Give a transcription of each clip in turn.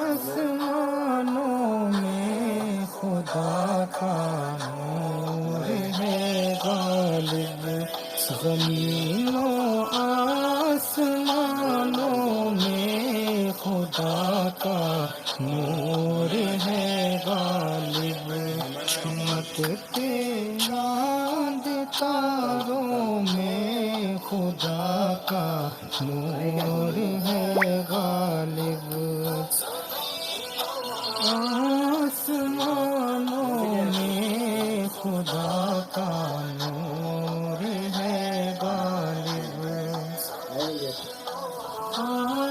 آسمانوں میں خدا کا نور ہے غالب، زمین و آسمانوں میں خدا کا نور ہے غالب، چمکتے چاند تاروں میں خدا کا نور ہے غالب، آسمانوں میں خدا کا نور ہے غالب،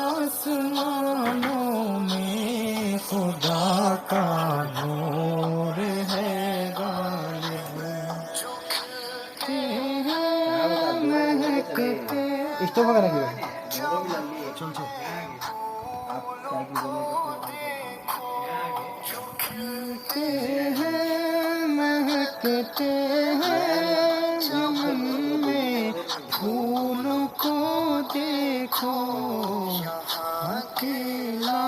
آسمانوں میں خدا کا نور ہے غالب، مہکتے স্টোভ হবে নাকি ভাই? مہکتے ہیں چمن میں پھول کو دیکھو، اکیلا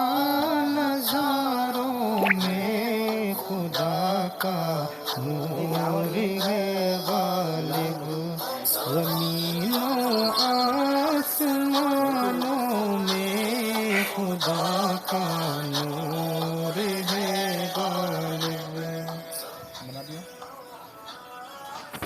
نظاروں میں خدا کا نور ہے غالب، زمین و آسمانوں میں خدا کا نور